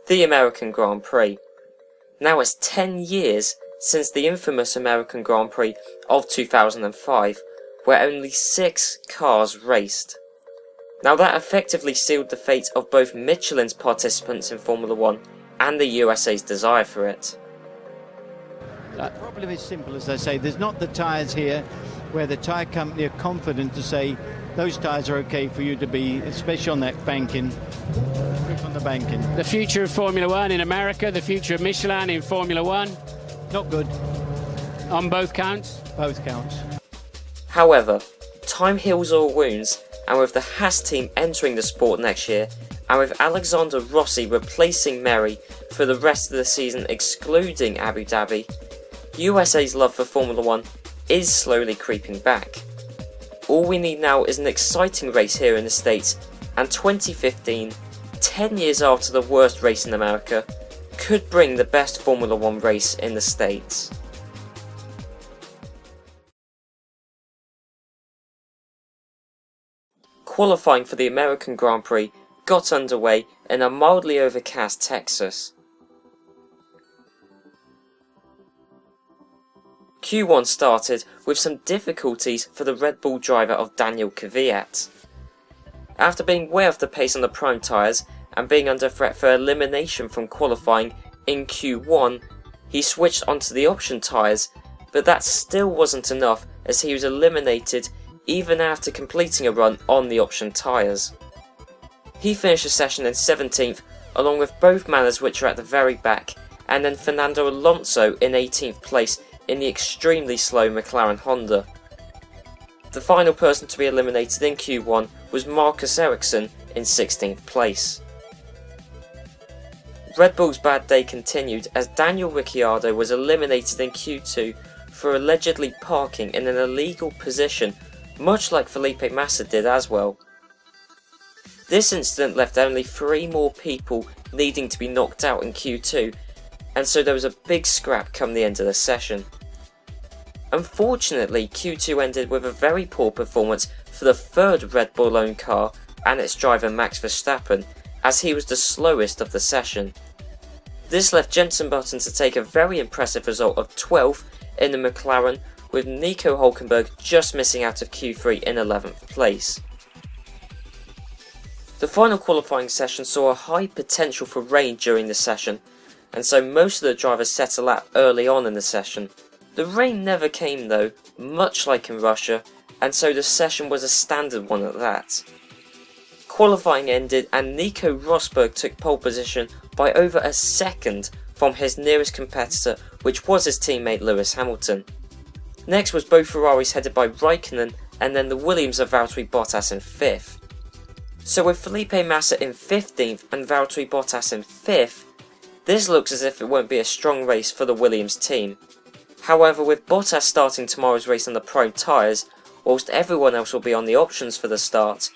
the American Grand Prix. Now it's 10 years since the infamous American Grand Prix of 2005, where only 6 cars raced. Now that effectively sealed the fate of both Michelin's participants in Formula 1 and the USA's desire for it. The problem is simple, as I say. There's not the tyres here where the tyre company are confident to say those tyres are okay for you to be, especially on that banking, grip on the banking. The future of Formula 1 in America, the future of Michelin in Formula 1. Not good. On both counts? Both counts. However, time heals all wounds, and with the Haas team entering the sport next year, and with Alexander Rossi replacing Merry for the rest of the season excluding Abu Dhabi, USA's love for Formula 1 is slowly creeping back. All we need now is an exciting race here in the States, and 2015, 10 years after the worst race in America, could bring the best Formula 1 race in the States. Qualifying for the American Grand Prix got underway in a mildly overcast Texas. Q1 started with some difficulties for the Red Bull driver of Daniel Kvyat. After being way off the pace on the prime tyres and being under threat for elimination from qualifying in Q1, he switched onto the option tyres, but that still wasn't enough as he was eliminated even after completing a run on the option tyres. He finished the session in 17th along with both Manners, which are at the very back, and then Fernando Alonso in 18th place in the extremely slow McLaren Honda. The final person to be eliminated in Q1 was Marcus Ericsson in 16th place. Red Bull's bad day continued as Daniel Ricciardo was eliminated in Q2 for allegedly parking in an illegal position, much like Felipe Massa did as well. This incident left only 3 more people needing to be knocked out in Q2, and so there was a big scrap come the end of the session. Unfortunately, Q2 ended with a very poor performance for the third Red Bull owned car and its driver Max Verstappen, as he was the slowest of the session. This left Jenson Button to take a very impressive result of 12th in the McLaren, with Nico Hülkenberg just missing out of Q3 in 11th place. The final qualifying session saw a high potential for rain during the session, and so most of the drivers set a lap early on in the session. The rain never came though, much like in Russia, and so the session was a standard one at that. Qualifying ended and Nico Rosberg took pole position by over a second from his nearest competitor, which was his teammate Lewis Hamilton. Next was both Ferraris headed by Raikkonen and then the Williams of Valtteri Bottas in 5th. So with Felipe Massa in 15th and Valtteri Bottas in 5th, this looks as if it won't be a strong race for the Williams team. However, with Bottas starting tomorrow's race on the prime tyres, whilst everyone else will be on the options for the start,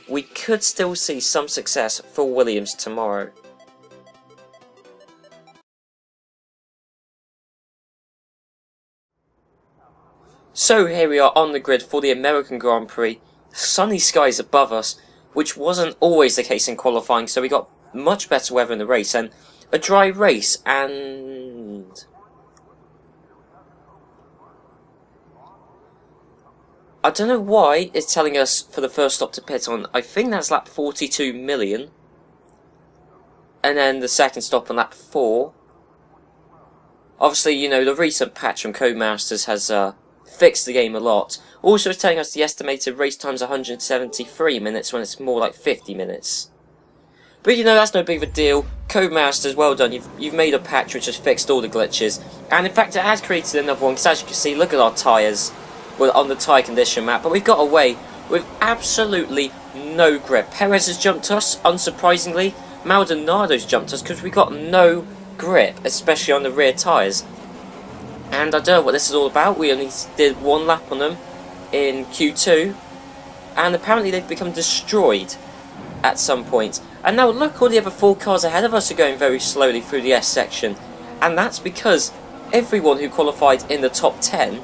we could still see some success for Williams tomorrow. So here we are on the grid for the American Grand Prix, sunny skies above us, which wasn't always the case in qualifying, so we got much better weather in the race, and a dry race, and I don't know why it's telling us for the first stop to pit on, I think that's lap 42 million. And then the second stop on lap 4. Obviously, you know, the recent patch from Codemasters has fixed the game a lot. Also, it's telling us the estimated race time is 173 minutes when it's more like 50 minutes. But you know, that's no big of a deal. Codemasters, well done. You've made a patch which has fixed all the glitches. And in fact, it has created another one, because as you can see, look at our tyres. We're on the tyre condition map, but we've got away with absolutely no grip. Perez has jumped us, unsurprisingly. Maldonado's jumped us because we got no grip, especially on the rear tyres. And I don't know what this is all about. We only did 1 lap on them in Q2, and apparently they've become destroyed at some point. And now look, all the other 4 cars ahead of us are going very slowly through the S section, and that's because everyone who qualified in the top 10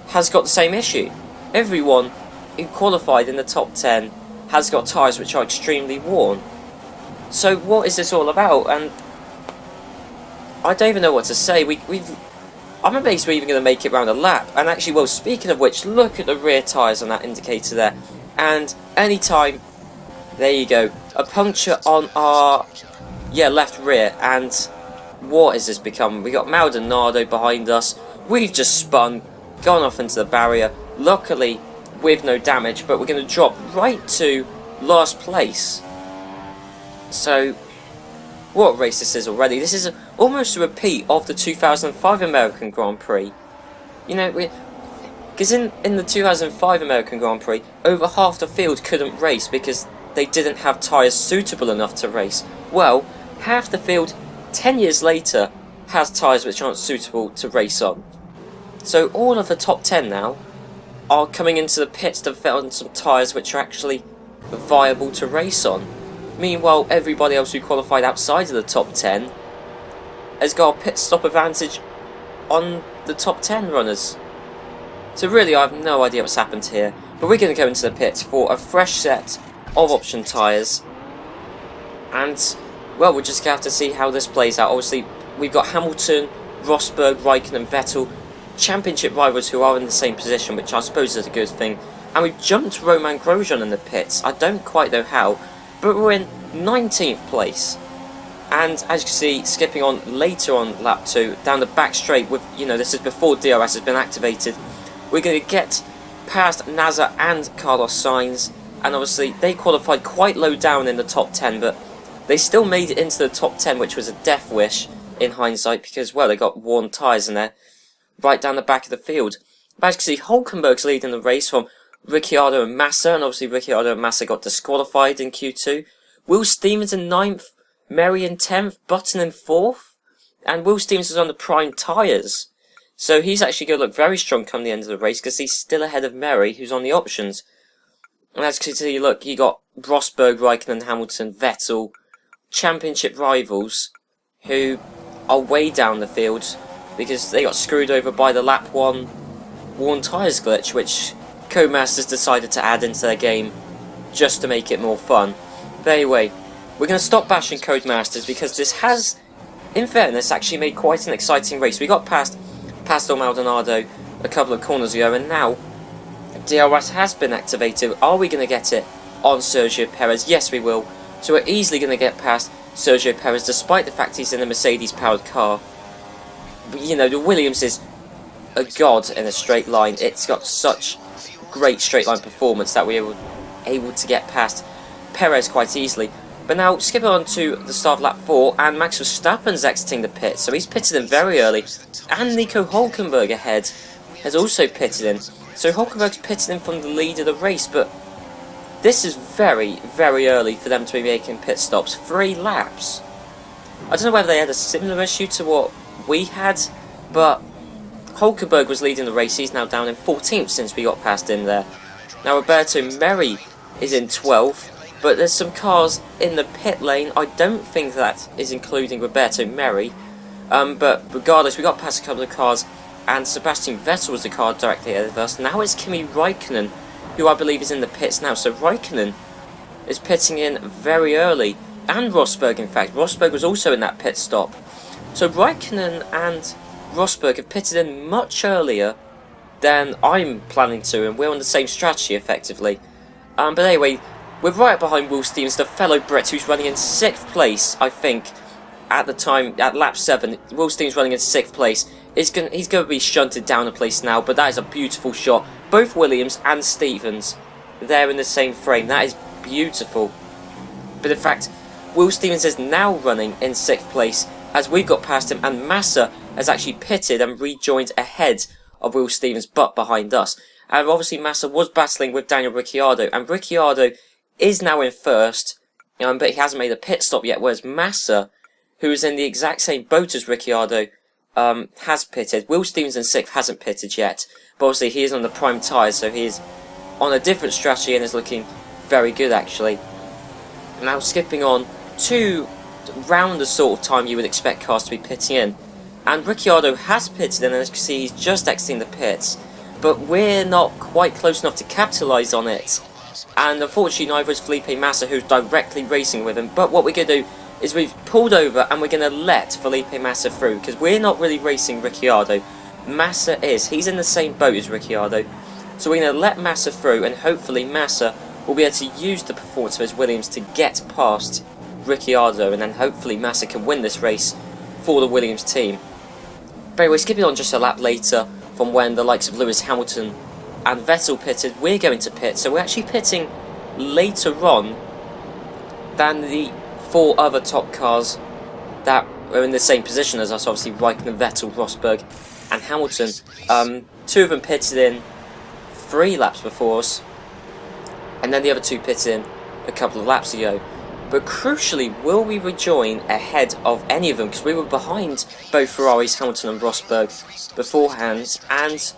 has got the same issue. Everyone who qualified in the top 10 has got tyres which are extremely worn. So what is this all about? And I don't even know what to say. I'm amazed we're even going to make it round a lap. And actually, well, speaking of which, look at the rear tyres on that indicator there. And anytime, there you go, a puncture on our, left rear. And what has this become? We got Maldonado behind us. We've just spun, gone off into the barrier. Luckily, with no damage, but we're going to drop right to last place. So, what a race this is already. This is almost a repeat of the 2005 American Grand Prix. You know, because in the 2005 American Grand Prix, over half the field couldn't race because they didn't have tyres suitable enough to race. Well, half the field, 10 years later, has tyres which aren't suitable to race on. So all of the top 10 now are coming into the pits to fit on some tyres which are actually viable to race on. Meanwhile, everybody else who qualified outside of the top 10 has got a pit stop advantage on the top 10 runners. So really, I have no idea what's happened here. But we're going to go into the pits for a fresh set of option tyres. And, well, we're just going to have to see how this plays out. Obviously, we've got Hamilton, Rosberg, Raikkonen and Vettel, championship rivals who are in the same position, which I suppose is a good thing. And we've jumped Romain Grosjean in the pits. I don't quite know how, but we're in 19th place. And as you can see, skipping on later on lap 2, down the back straight with, this is before DRS has been activated, we're going to get past Nasser and Carlos Sainz. And obviously, they qualified quite low down in the top 10, but they still made it into the top 10, which was a death wish in hindsight, because, well, they got worn tyres in there, right down the back of the field. But as you can see, Hülkenberg's leading the race from Ricciardo and Massa, and obviously Ricciardo and Massa got disqualified in Q2. Will Stevens in 9th, Merry in 10th, Button in 4th, and Will Stevens is on the prime tyres. So he's actually going to look very strong come the end of the race, because he's still ahead of Merry, who's on the options. And as you can see, look, you got Rosberg, Raikkonen, Hamilton, Vettel, championship rivals, who are way down the field, because they got screwed over by the lap 1 worn tyres glitch, which Codemasters decided to add into their game just to make it more fun. But anyway, we're going to stop bashing Codemasters because this has, in fairness, actually made quite an exciting race. We got past Pastor Maldonado a couple of corners ago, and now DRS has been activated. Are we going to get it on Sergio Perez? Yes, we will. So we're easily going to get past Sergio Perez, despite the fact he's in a Mercedes-powered car. The Williams is a god in a straight line. It's got such great straight line performance that we were able to get past Perez quite easily. But now, skipping on to the start of lap 4, and Max Verstappen's exiting the pit, so he's pitted in very early. And Nico Hülkenberg ahead has also pitted in. So Hülkenberg's pitted in from the lead of the race, but this is very, very early for them to be making pit stops. 3 laps. I don't know whether they had a similar issue to what we had, but Hülkenberg was leading the race. He's now down in 14th since we got past him there. Now Roberto Merry is in 12th, but there's some cars in the pit lane. I don't think that is including Roberto Merry, but regardless, we got past a couple of cars, and Sebastian Vettel was the car directly ahead of us. Now it's Kimi Raikkonen, who I believe is in the pits now. So Raikkonen is pitting in very early, and Rosberg, in fact. Rosberg was also in that pit stop. So Raikkonen and Rosberg have pitted in much earlier than I'm planning to, and we're on the same strategy effectively. But anyway, we're right behind Will Stevens, the fellow Brit, who's running in 6th place, I think, at the time, at lap 7. Will Stevens running in 6th place. He's going to be shunted down a place now, but that is a beautiful shot. Both Williams and Stevens, they're in the same frame. That is beautiful. But in fact, Will Stevens is now running in 6th place, as we've got past him, and Massa has actually pitted and rejoined ahead of Will Stevens, but behind us. And obviously Massa was battling with Daniel Ricciardo, and Ricciardo is now in 1st, but he hasn't made a pit stop yet, whereas Massa, who is in the exact same boat as Ricciardo, has pitted. Will Stevens in 6th hasn't pitted yet, but obviously he is on the prime tyres, so he is on a different strategy and is looking very good actually. Now skipping on to round the sort of time you would expect cars to be pitting in, and Ricciardo has pitted in, and as you can see he's just exiting the pits, but we're not quite close enough to capitalise on it. and unfortunately neither is Felipe Massa, who's directly racing with him. But what we're going to do is we've pulled over and we're going to let Felipe Massa through, because we're not really racing Ricciardo. Massa is. He's in the same boat as Ricciardo. So we're going to let Massa through, and hopefully Massa will be able to use the performance of his Williams to get past Ricciardo, and then hopefully Massa can win this race for the Williams team. But anyway, skipping on just a lap later from when the likes of Lewis Hamilton and Vettel pitted, we're going to pit. So we're actually pitting later on than the 4 other top cars that are in the same position as us, obviously Raikkonen, Vettel, Rosberg and Hamilton. 2 of them pitted in 3 laps before us, and then the other 2 pitted in a couple of laps ago. But crucially, will we rejoin ahead of any of them? Because we were behind both Ferraris, Hamilton and Rosberg beforehand, and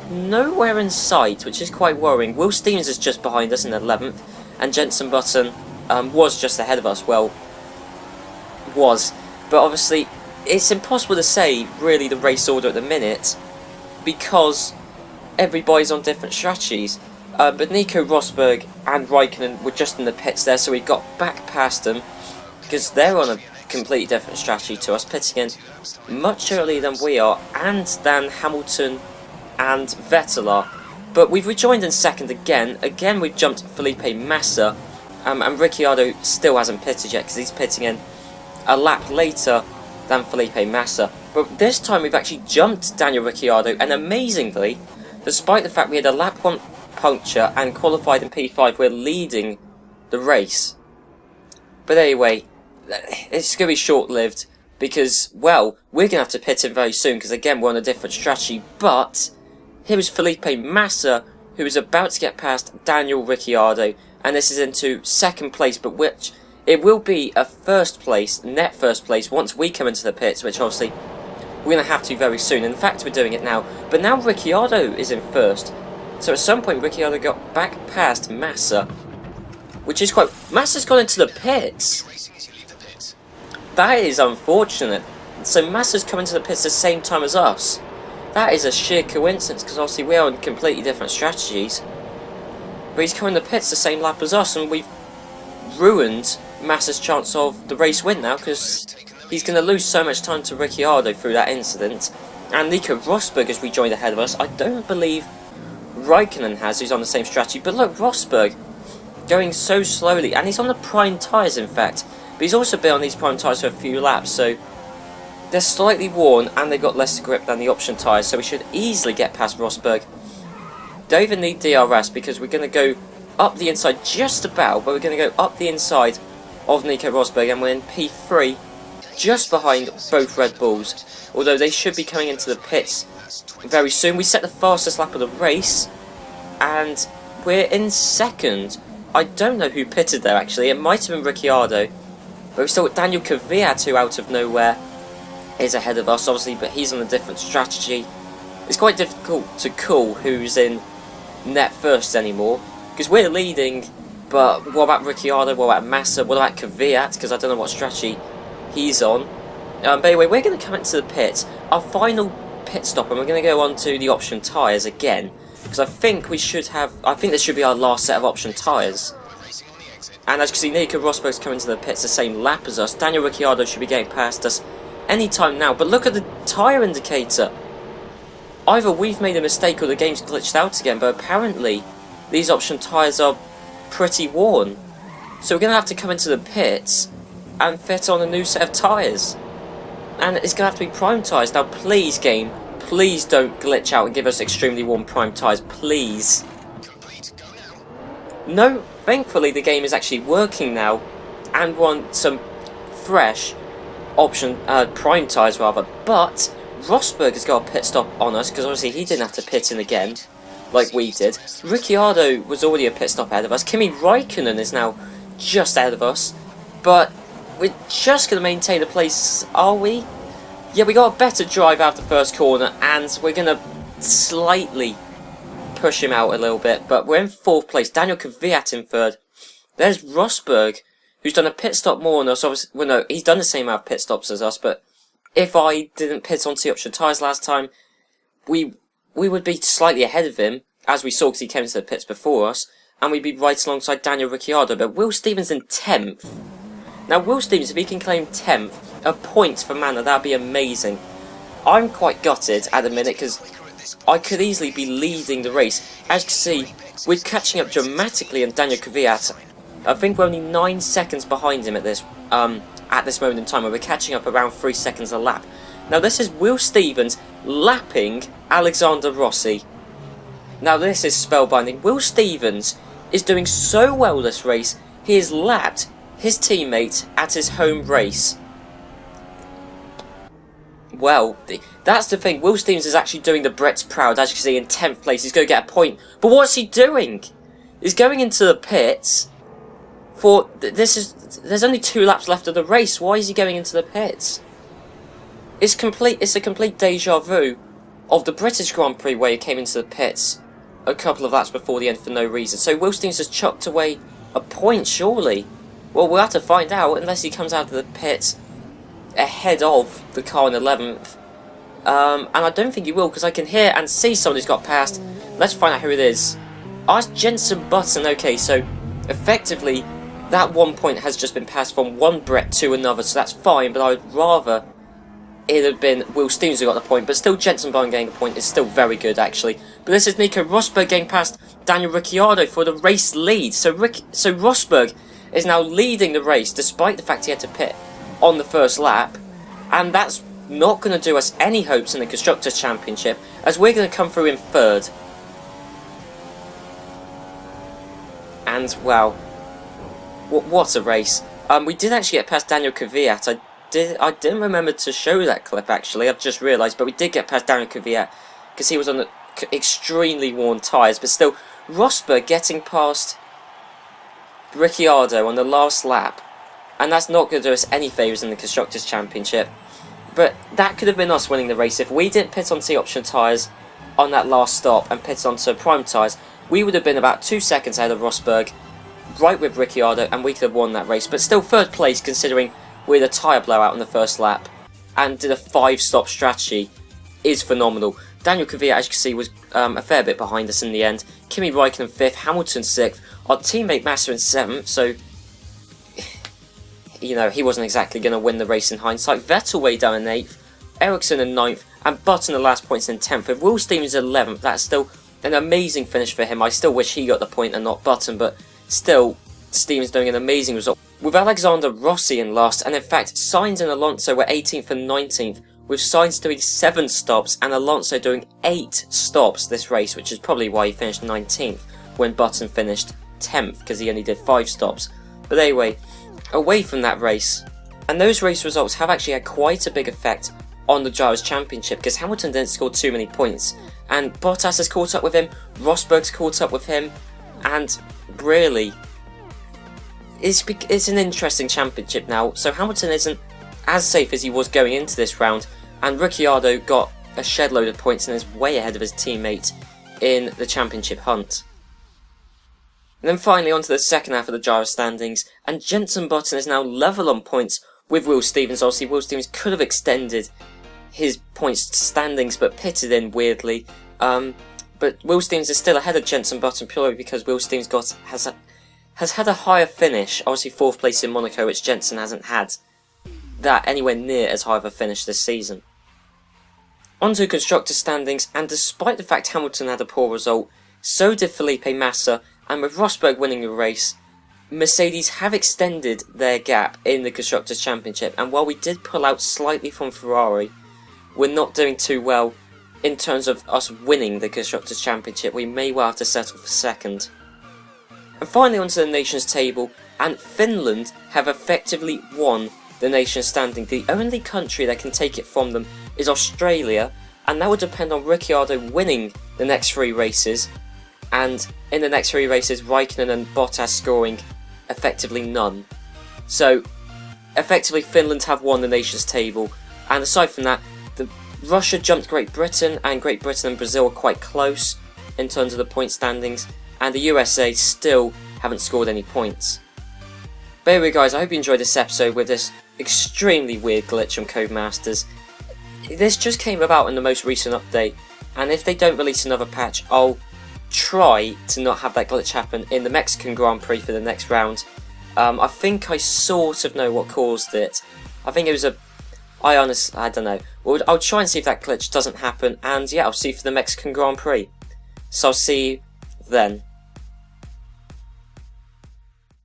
nowhere in sight, which is quite worrying. Will Stevens is just behind us in 11th, and Jenson Button was just ahead of us. Well, was. But obviously, it's impossible to say, really, the race order at the minute, because everybody's on different strategies. But Nico Rosberg and Raikkonen were just in the pits there, so we got back past them, because they're on a completely different strategy to us, pitting in much earlier than we are, and than Hamilton and Vettel are. But we've rejoined in second again. Again, we've jumped Felipe Massa, and Ricciardo still hasn't pitted yet, because he's pitting in a lap later than Felipe Massa. But this time we've actually jumped Daniel Ricciardo, and amazingly, despite the fact we had a lap 1 puncture and qualified in P5, we're leading the race. But anyway, it's going to be short-lived, because, well, we're going to have to pit in very soon, because again, we're on a different strategy. But here is Felipe Massa, who is about to get past Daniel Ricciardo, and this is into second place, but which it will be a first place, net first place, once we come into the pits, which obviously we're going to have to very soon. In fact, we're doing it now. But now Ricciardo is in first. So at some point, Ricciardo got back past Massa, which is quite... Massa's gone into the pits. That is unfortunate. So Massa's come into the pits the same time as us. That is a sheer coincidence, because obviously we're on completely different strategies. But he's come in the pits the same lap as us, and we've ruined Massa's chance of the race win now, because he's going to lose so much time to Ricciardo through that incident. And Nico Rosberg has rejoined ahead of us. I don't believe Raikkonen has, who's on the same strategy. But look, Rosberg going so slowly, and he's on the prime tyres in fact, but he's also been on these prime tyres for a few laps, so they're slightly worn and they've got less grip than the option tyres, so we should easily get past Rosberg. Don't even need DRS, because we're going to go up the inside just about, but we're going to go up the inside of Nico Rosberg, and we're in P3 just behind both Red Bulls, although they should be coming into the pits very soon. We set the fastest lap of the race, and we're in second. I don't know who pitted there actually, it might have been Ricciardo, but we've still got Daniel Kvyat, who out of nowhere is ahead of us obviously, but he's on a different strategy. It's quite difficult to call who's in net first anymore, because we're leading, but what about Ricciardo, what about Massa, what about Kvyat, because I don't know what strategy he's on. But anyway, we're going to come into the pits, our final pit stop, and we're going to go on to the option tyres again, because I think this should be our last set of option tyres. And as you can see, Nico Rosberg's coming to the pits the same lap as us. Daniel Ricciardo should be getting past us any time now, but look at the tyre indicator. Either we've made a mistake or the game's glitched out again, but apparently these option tyres are pretty worn. So we're going to have to come into the pits and fit on a new set of tyres. And it's going to have to be prime tyres. Now please game, please don't glitch out and give us extremely worn prime tyres, please. No, thankfully the game is actually working now, and we're on some fresh option, prime tyres rather, but Rosberg has got a pit stop on us, because obviously he didn't have to pit in again, like we did. Ricciardo was already a pit stop ahead of us. Kimi Raikkonen is now just ahead of us, but we're just going to maintain the place, are we? Yeah, we got a better drive out the first corner, and we're going to slightly push him out a little bit, but we're in 4th place. Daniel Kvyat in 3rd. There's Rosberg, who's done a pit stop more than us. Obviously, well, no, he's done the same amount of pit stops as us, but if I didn't pit onto the option tyres last time, we would be slightly ahead of him, as we saw because he came to the pits before us. and we'd be right alongside Daniel Ricciardo, but Will Stevens in 10th. Now, Will Stevens, if he can claim 10th, a point for Manor, that'd be amazing. I'm quite gutted at the minute, because I could easily be leading the race. As you can see, we're catching up dramatically on Daniel Kvyat. I think we're only 9 seconds behind him at this moment in time, where we're catching up around 3 seconds a lap. Now, this is Will Stevens lapping Alexander Rossi. Now, this is spellbinding. Will Stevens is doing so well this race, he has lapped his teammate at his home race. Well, that's the thing. Will Stevens is actually doing the Brits proud. As you can see, in 10th place, he's going to get a point. But what's he doing? He's going into the pits for... There's only 2 laps left of the race. Why is he going into the pits? It's a complete deja vu of the British Grand Prix, where he came into the pits a couple of laps before the end for no reason. So Will Stevens has chucked away a point, surely. Well, we'll have to find out, unless he comes out of the pits ahead of the car in 11th. And I don't think he will, because I can hear and see someone who's got past. Let's find out who it is. Oh, it's Jenson Button. Okay, so effectively that 1 point has just been passed from one Brit to another, so that's fine, but I would rather it had been Will Stevens who got the point, but still Jenson Button getting a point is still very good, actually. But this is Nico Rosberg getting past Daniel Ricciardo for the race lead. So Rosberg is now leading the race, despite the fact he had to pit on the first lap, and that's not going to do us any hopes in the Constructors' Championship, as we're going to come through in 3rd. And, wow, what a race. We did actually get past Daniel Kvyat. I didn't remember to show that clip, actually, I've just realised, but we did get past Daniel Kvyat, because he was on the extremely worn tyres, but still, Rosberg getting past Ricciardo on the last lap, and that's not going to do us any favours in the Constructors' Championship. But that could have been us winning the race. If we didn't pit on T-option tyres on that last stop and pit onto prime tyres, we would have been about 2 seconds ahead of Rosberg, right with Ricciardo, and we could have won that race. But still 3rd place, considering we had a tyre blowout on the first lap and did a 5-stop strategy, is phenomenal. Daniel Kvyat, as you can see, was a fair bit behind us in the end. Kimi Räikkönen 5th, Hamilton 6th, our teammate Massa in 7th, so, you know, he wasn't exactly going to win the race in hindsight. Vettel way down in 8th, Ericsson in 9th, and Button the last points in 10th. With Will Stevens 11th, that's still an amazing finish for him. I still wish he got the point and not Button, but still, Stevens doing an amazing result. With Alexander Rossi in last, and in fact, Sainz and Alonso were 18th and 19th, with Sainz doing 7 stops and Alonso doing 8 stops this race, which is probably why he finished 19th when Button finished 10th, because he only did 5 stops. But anyway, away from that race, and those race results have actually had quite a big effect on the Drivers' Championship, because Hamilton didn't score too many points, and Bottas has caught up with him, Rosberg's caught up with him, and really, it's an interesting championship now. So Hamilton isn't as safe as he was going into this round, and Ricciardo got a shed load of points and is way ahead of his teammate in the championship hunt. And then finally onto the second half of the driver standings, and Jenson Button is now level on points with Will Stevens. Obviously Will Stevens could have extended his points standings but pitted in weirdly, but Will Stevens is still ahead of Jenson Button purely because Will Stevens has had a higher finish, obviously 4th place in Monaco, which Jenson hasn't had that anywhere near as high of a finish this season. Onto constructor standings, and despite the fact Hamilton had a poor result, so did Felipe Massa, and with Rosberg winning the race, Mercedes have extended their gap in the Constructors' Championship, and while we did pull out slightly from Ferrari, we're not doing too well in terms of us winning the Constructors' Championship. We may well have to settle for 2nd. And finally onto the Nations table, and Finland have effectively won the Nations standing. The only country that can take it from them is Australia, and that would depend on Ricciardo winning the next 3 races, and in the next 3 races Räikkönen and Bottas scoring effectively none. So effectively Finland have won the Nations table, and aside from that, Russia jumped Great Britain, and Great Britain and Brazil are quite close in terms of the point standings, and the USA still haven't scored any points. But anyway guys, I hope you enjoyed this episode with this extremely weird glitch on Codemasters. This just came about in the most recent update, and if they don't release another patch, I'll try to not have that glitch happen in the Mexican Grand Prix for the next round. I think I sort of know what caused it. I think it was I don't know. Well, I'll try and see if that glitch doesn't happen, and yeah, I'll see you for the Mexican Grand Prix. So I'll see you then.